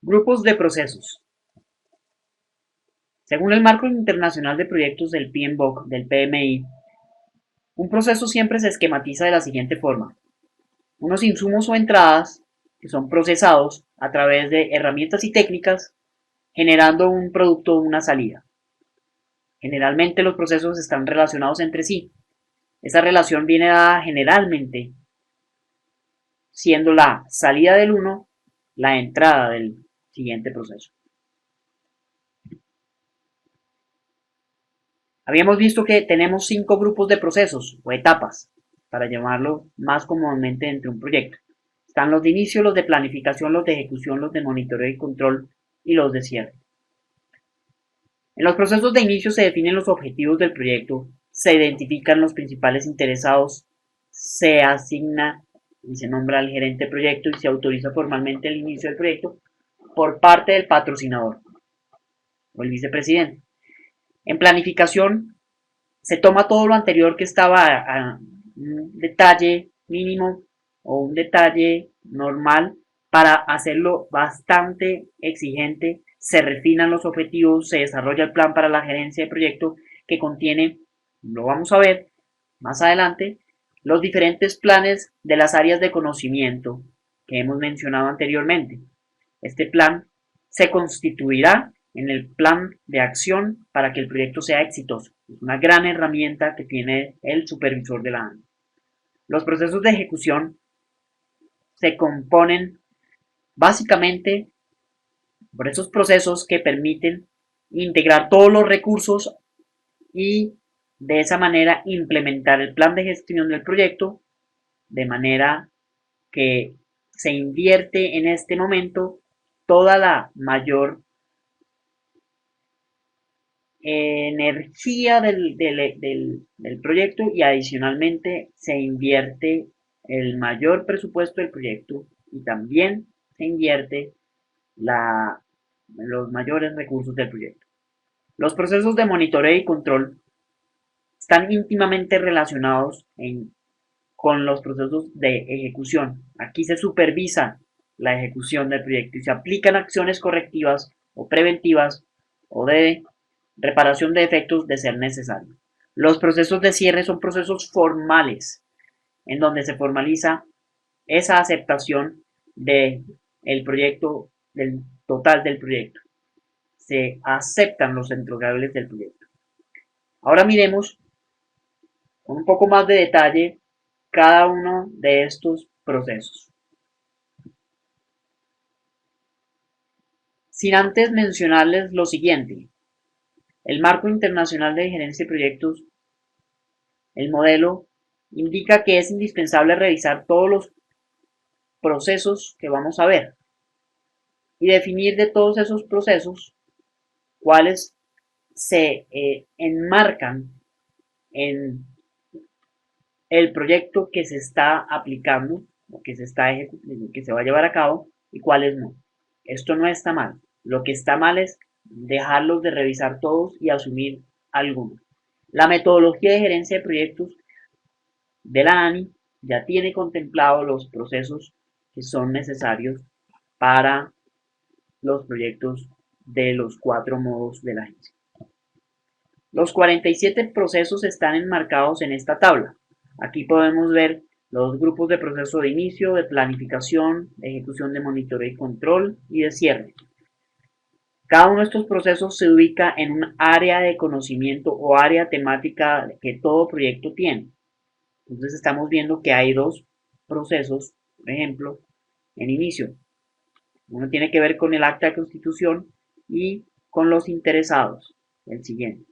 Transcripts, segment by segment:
Grupos de procesos. Según el Marco Internacional de Proyectos del PMBOK, del PMI, un proceso siempre se esquematiza de la siguiente forma. Unos insumos o entradas que son procesados a través de herramientas y técnicas, generando un producto o una salida. Generalmente los procesos están relacionados entre sí. Esa relación viene dada generalmente siendo la salida del uno la entrada del siguiente proceso. Habíamos visto que tenemos 5 grupos de procesos o etapas, para llamarlo más comúnmente entre un proyecto. Están los de inicio, los de planificación, los de ejecución, los de monitoreo y control y los de cierre. En los procesos de inicio se definen los objetivos del proyecto, se identifican los principales interesados, se asigna y se nombra al gerente de proyecto y se autoriza formalmente el inicio del proyecto por parte del patrocinador o el vicepresidente. En planificación se toma todo lo anterior que estaba a un detalle mínimo o un detalle normal para hacerlo bastante exigente, se refinan los objetivos, se desarrolla el plan para la gerencia de proyecto que contiene, lo vamos a ver más adelante, los diferentes planes de las áreas de conocimiento que hemos mencionado anteriormente. Este plan se constituirá en el plan de acción para que el proyecto sea exitoso. Es una gran herramienta que tiene el supervisor de la ANI. Los procesos de ejecución se componen básicamente por esos procesos que permiten integrar todos los recursos y de esa manera implementar el plan de gestión del proyecto de manera que se invierte en este momento toda la mayor energía del proyecto y adicionalmente se invierte el mayor presupuesto del proyecto y también se invierte los mayores recursos del proyecto. Los procesos de monitoreo y control están íntimamente relacionados con los procesos de ejecución. Aquí se supervisa la ejecución del proyecto y se aplican acciones correctivas o preventivas o de reparación de efectos de ser necesario. Los procesos de cierre son procesos formales en donde se formaliza esa aceptación del proyecto, del total del proyecto. Se aceptan los entregables del proyecto. Ahora miremos con un poco más de detalle cada uno de estos procesos. Sin antes mencionarles lo siguiente, el Marco Internacional de Gerencia de Proyectos, el modelo, indica que es indispensable revisar todos los procesos que vamos a ver y definir de todos esos procesos cuáles se enmarcan en el proyecto que se está aplicando o que se va a llevar a cabo y cuáles no. Esto no está mal. Lo que está mal es dejarlos de revisar todos y asumir algunos. La metodología de gerencia de proyectos de la ANI ya tiene contemplados los procesos que son necesarios para los proyectos de los 4 modos de la agencia. Los 47 procesos están enmarcados en esta tabla. Aquí podemos ver los grupos de proceso de inicio, de planificación, de ejecución, de monitoreo y control y de cierre. Cada uno de estos procesos se ubica en un área de conocimiento o área temática que todo proyecto tiene. Entonces estamos viendo que hay 2 procesos, por ejemplo, en inicio. Uno tiene que ver con el acta de constitución y con los interesados. El siguiente.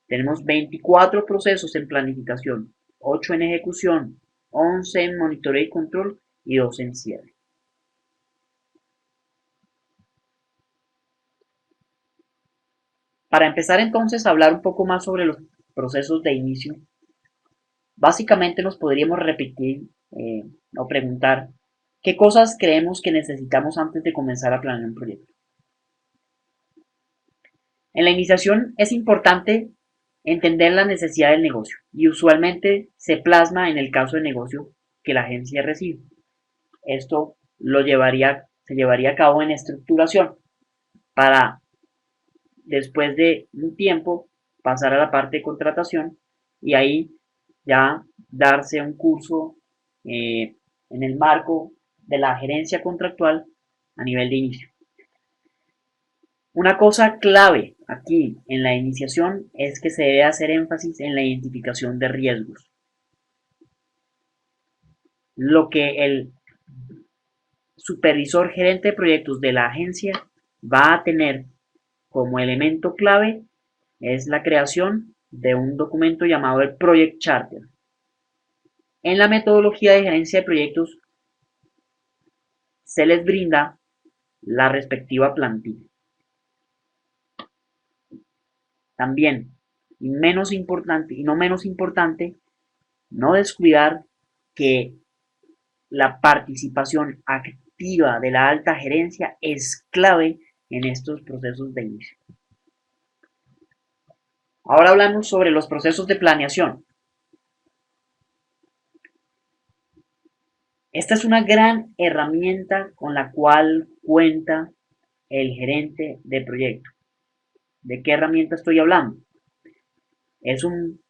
Tenemos 24 procesos en planificación, 8 en ejecución, 11 en monitoreo y control y 2 en cierre. Para empezar entonces a hablar un poco más sobre los procesos de inicio, básicamente nos podríamos repetir o preguntar qué cosas creemos que necesitamos antes de comenzar a planear un proyecto. En la iniciación es importante entender la necesidad del negocio y usualmente se plasma en el caso de negocio que la agencia recibe. Esto lo llevaría se llevaría a cabo en estructuración para después de un tiempo pasar a la parte de contratación y ahí ya darse un curso en el marco de la gerencia contractual a nivel de inicio. Una cosa clave aquí en la iniciación es que se debe hacer énfasis en la identificación de riesgos. Lo que el supervisor gerente de proyectos de la agencia va a tener como elemento clave es la creación de un documento llamado el Project Charter. En la metodología de gerencia de proyectos se les brinda la respectiva plantilla. También, y menos importante, y no menos importante, no descuidar que la participación activa de la alta gerencia es clave en estos procesos de inicio. Ahora hablamos sobre los procesos de planeación. Esta es una gran herramienta con la cual cuenta el gerente de proyecto. ¿De qué herramienta estoy hablando? Es un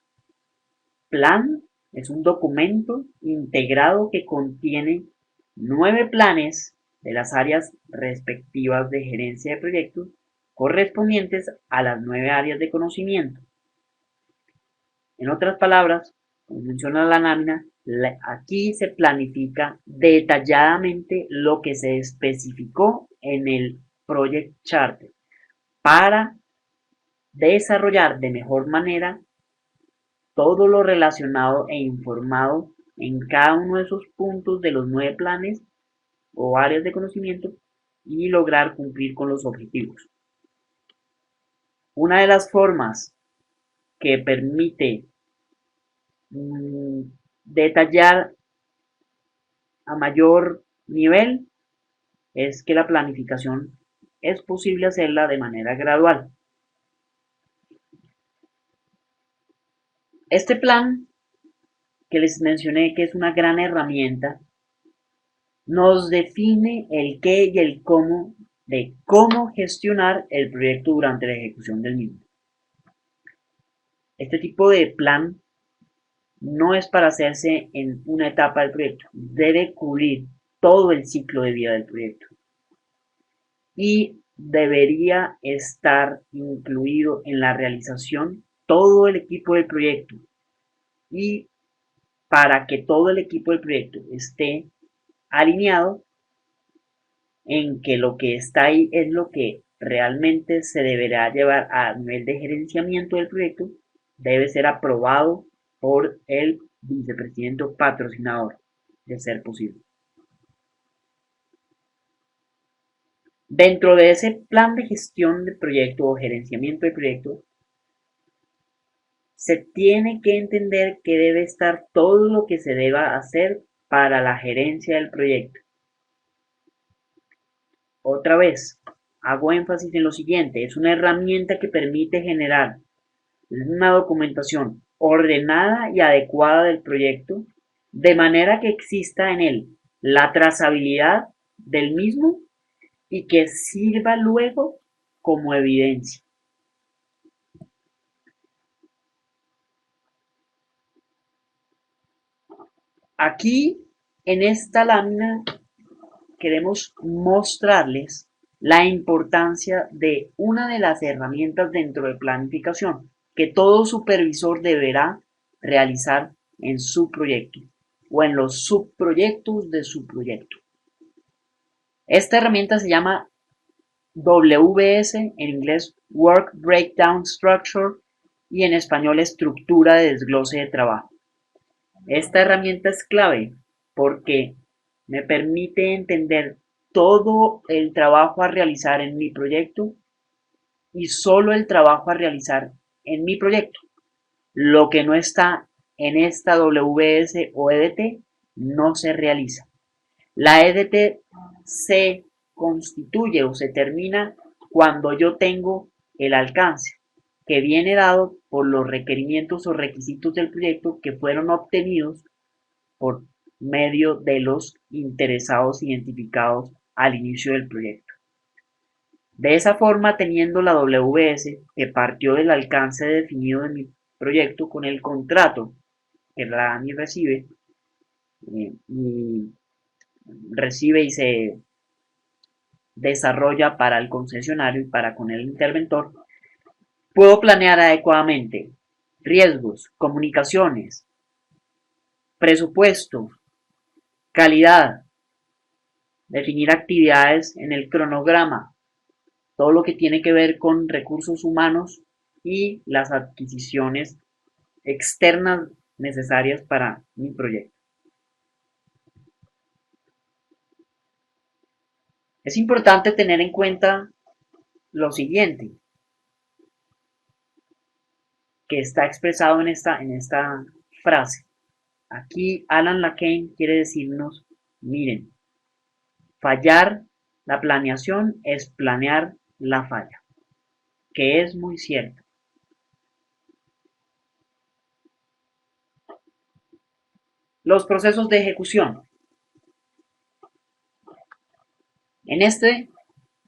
plan, es un documento integrado que contiene 9 planes de las áreas respectivas de gerencia de proyectos correspondientes a las 9 áreas de conocimiento. En otras palabras, como funciona la lámina, aquí se planifica detalladamente lo que se especificó en el Project Charter para desarrollar de mejor manera todo lo relacionado e informado en cada uno de esos puntos de los 9 planes o áreas de conocimiento y lograr cumplir con los objetivos. Una de las formas que permite detallar a mayor nivel es que la planificación es posible hacerla de manera gradual. Este plan que les mencioné que es una gran herramienta nos define el qué y el cómo de cómo gestionar el proyecto durante la ejecución del mismo. Este tipo de plan no es para hacerse en una etapa del proyecto, debe cubrir todo el ciclo de vida del proyecto y debería estar incluido en la realización todo el equipo del proyecto y para que todo el equipo del proyecto esté alineado en que lo que está ahí es lo que realmente se deberá llevar a nivel de gerenciamiento del proyecto, debe ser aprobado por el vicepresidente o patrocinador, de ser posible. Dentro de ese plan de gestión de proyecto o gerenciamiento de proyecto, se tiene que entender que debe estar todo lo que se deba hacer para la gerencia del proyecto. Otra vez, hago énfasis en lo siguiente, es una herramienta que permite generar una documentación ordenada y adecuada del proyecto, de manera que exista en él la trazabilidad del mismo y que sirva luego como evidencia. Aquí, en esta lámina, queremos mostrarles la importancia de una de las herramientas dentro de planificación que todo supervisor deberá realizar en su proyecto o en los subproyectos de su proyecto. Esta herramienta se llama WBS, en inglés Work Breakdown Structure y en español estructura de desglose de trabajo. Esta herramienta es clave porque me permite entender todo el trabajo a realizar en mi proyecto y solo el trabajo a realizar en mi proyecto. Lo que no está en esta WBS o EDT no se realiza. La EDT se constituye o se termina cuando yo tengo el alcance que viene dado por los requerimientos o requisitos del proyecto que fueron obtenidos por medio de los interesados identificados al inicio del proyecto. De esa forma, teniendo la WS que partió del alcance definido de mi proyecto con el contrato que la ANI recibe y se desarrolla para el concesionario y para con el interventor, puedo planear adecuadamente riesgos, comunicaciones, presupuesto, calidad, definir actividades en el cronograma, todo lo que tiene que ver con recursos humanos y las adquisiciones externas necesarias para mi proyecto. Es importante tener en cuenta lo siguiente, que está expresado en esta frase. Aquí Alan Lacan quiere decirnos, miren, fallar la planeación es planear la falla, que es muy cierto. Los procesos de ejecución. En este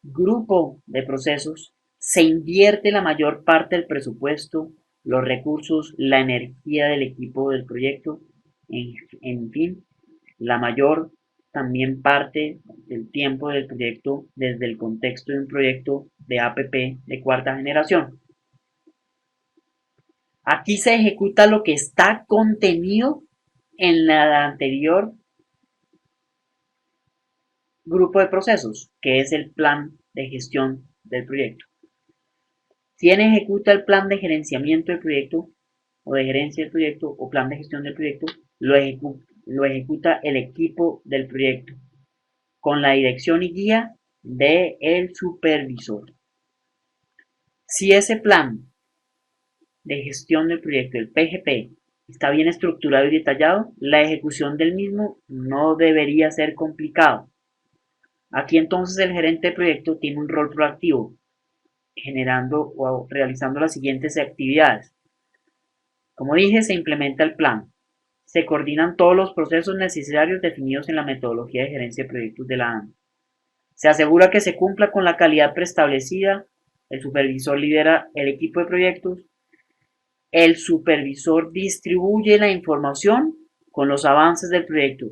grupo de procesos se invierte la mayor parte del presupuesto, los recursos, la energía del equipo del proyecto, en fin, la mayor también parte del tiempo del proyecto desde el contexto de un proyecto de APP de cuarta generación. Aquí se ejecuta lo que está contenido en la anterior grupo de procesos, que es el plan de gestión del proyecto. ¿Quién ejecuta el plan de gerenciamiento del proyecto o de gerencia del proyecto o plan de gestión del proyecto? Lo ejecuta el equipo del proyecto con la dirección y guía del supervisor. Si ese plan de gestión del proyecto, el PGP, está bien estructurado y detallado, la ejecución del mismo no debería ser complicado. Aquí entonces el gerente de proyecto tiene un rol proactivo, generando o realizando las siguientes actividades. Como dije, se implementa el plan. Se coordinan todos los procesos necesarios definidos en la metodología de gerencia de proyectos de la ANI. Se asegura que se cumpla con la calidad preestablecida. El supervisor lidera el equipo de proyectos. El supervisor distribuye la información con los avances del proyecto.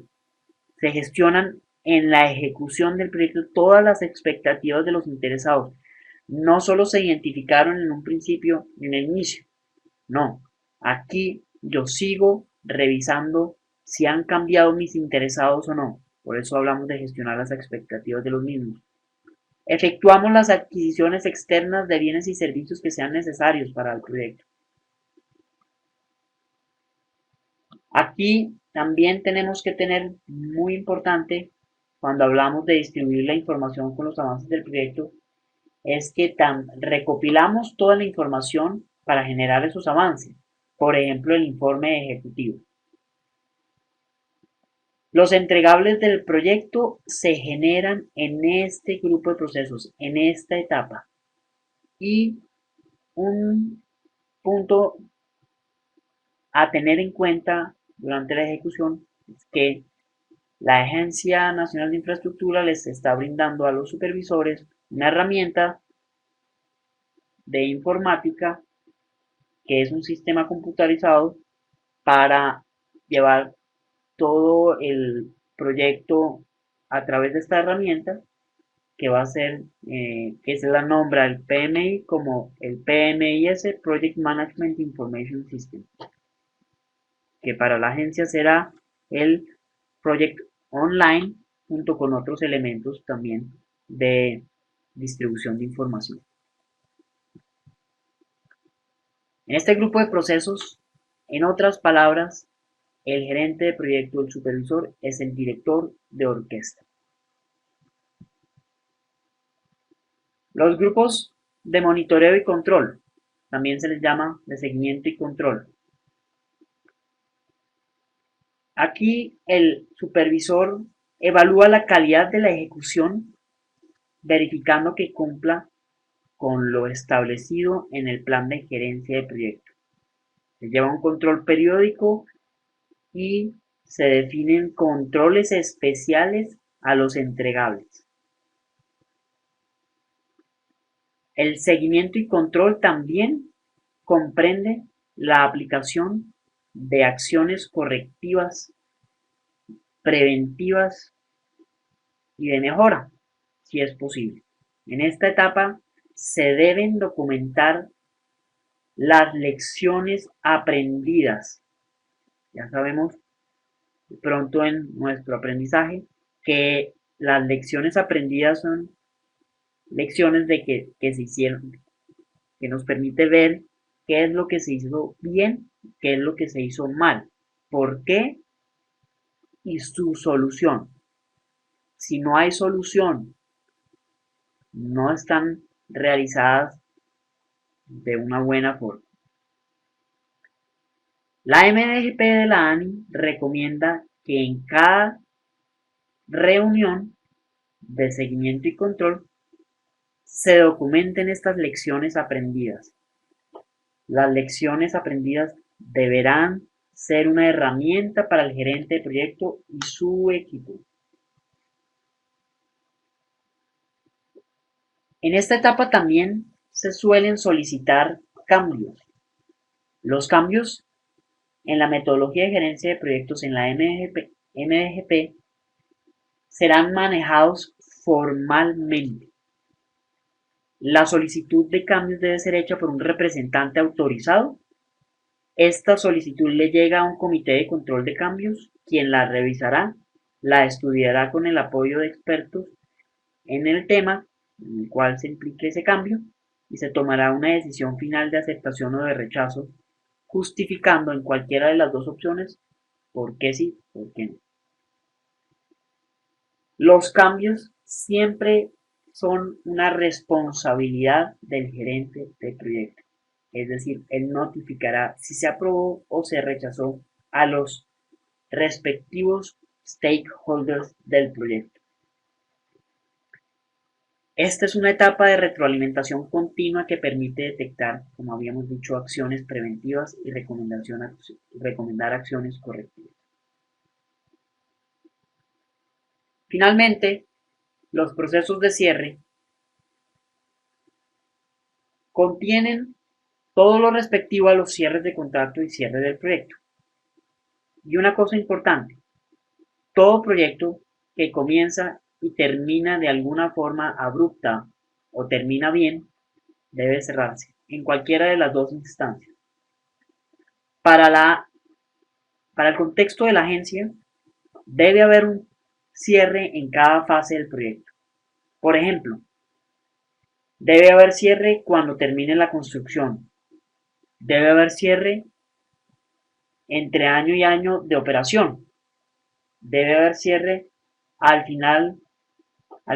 Se gestionan en la ejecución del proyecto todas las expectativas de los interesados. No solo se identificaron en un principio, en el inicio. No, aquí yo sigo revisando si han cambiado mis interesados o no. Por eso hablamos de gestionar las expectativas de los mismos. Efectuamos las adquisiciones externas de bienes y servicios que sean necesarios para el proyecto. Aquí también tenemos que tener muy importante cuando hablamos de distribuir la información con los avances del proyecto, es que recopilamos toda la información para generar esos avances. Por ejemplo, el informe ejecutivo. Los entregables del proyecto se generan en este grupo de procesos, en esta etapa. Y un punto a tener en cuenta durante la ejecución es que la Agencia Nacional de Infraestructura les está brindando a los supervisores una herramienta de informática que es un sistema computarizado para llevar todo el proyecto a través de esta herramienta que va a ser, que se la nombra el PMI como el PMIS, Project Management Information System, que para la agencia será el Project Online junto con otros elementos también de distribución de información. En este grupo de procesos, en otras palabras, el gerente de proyecto, el supervisor, es el director de orquesta. Los grupos de monitoreo y control, también se les llama de seguimiento y control. Aquí el supervisor evalúa la calidad de la ejecución, verificando que cumpla con lo establecido en el plan de gerencia de proyecto. Se lleva un control periódico y se definen controles especiales a los entregables. El seguimiento y control también comprende la aplicación de acciones correctivas, preventivas y de mejora, si es posible. En esta etapa se deben documentar las lecciones aprendidas. Ya sabemos pronto en nuestro aprendizaje que las lecciones aprendidas son lecciones que se hicieron, que nos permite ver qué es lo que se hizo bien, qué es lo que se hizo mal, por qué y su solución. Si no hay solución, no están realizadas de una buena forma. La MDGP de la ANI recomienda que en cada reunión de seguimiento y control se documenten estas lecciones aprendidas. Las lecciones aprendidas deberán ser una herramienta para el gerente de proyecto y su equipo. En esta etapa también se suelen solicitar cambios. Los cambios en la metodología de gerencia de proyectos en la MDGP serán manejados formalmente. La solicitud de cambios debe ser hecha por un representante autorizado. Esta solicitud le llega a un comité de control de cambios, quien la revisará, la estudiará con el apoyo de expertos en el tema en el cual se implique ese cambio y se tomará una decisión final de aceptación o de rechazo, justificando en cualquiera de las dos opciones por qué sí, por qué no. Los cambios siempre son una responsabilidad del gerente de proyecto. Es decir, él notificará si se aprobó o se rechazó a los respectivos stakeholders del proyecto. Esta es una etapa de retroalimentación continua que permite detectar, como habíamos dicho, acciones preventivas y recomendar acciones correctivas. Finalmente, los procesos de cierre contienen todo lo respectivo a los cierres de contrato y cierre del proyecto. Y una cosa importante, todo proyecto que comienza y termina de alguna forma abrupta o termina bien, debe cerrarse en cualquiera de las dos instancias. Para el contexto de la agencia, debe haber un cierre en cada fase del proyecto. Por ejemplo, debe haber cierre cuando termine la construcción. Debe haber cierre entre año y año de operación. Debe haber cierre al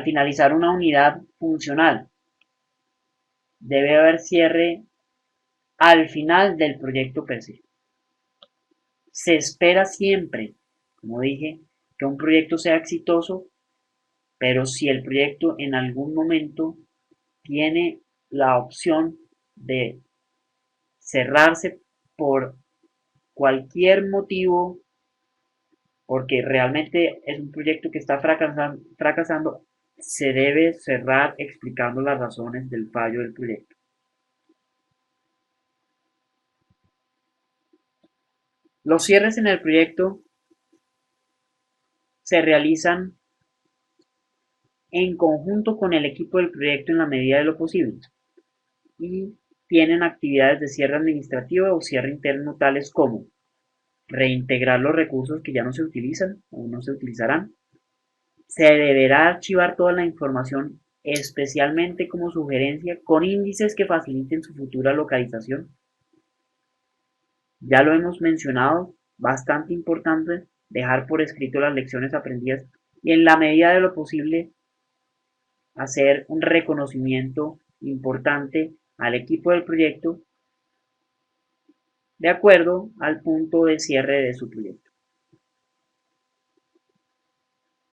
finalizar una unidad funcional. Debe haber cierre al final del proyecto per se. Se espera siempre, como dije, que un proyecto sea exitoso, pero si el proyecto en algún momento tiene la opción de cerrarse por cualquier motivo, porque realmente es un proyecto que está fracasando, se debe cerrar explicando las razones del fallo del proyecto. Los cierres en el proyecto se realizan en conjunto con el equipo del proyecto en la medida de lo posible y tienen actividades de cierre administrativo o cierre interno tales como reintegrar los recursos que ya no se utilizan o no se utilizarán. Se deberá archivar toda la información, especialmente como sugerencia, con índices que faciliten su futura localización. Ya lo hemos mencionado, bastante importante dejar por escrito las lecciones aprendidas y en la medida de lo posible hacer un reconocimiento importante al equipo del proyecto de acuerdo al punto de cierre de su proyecto.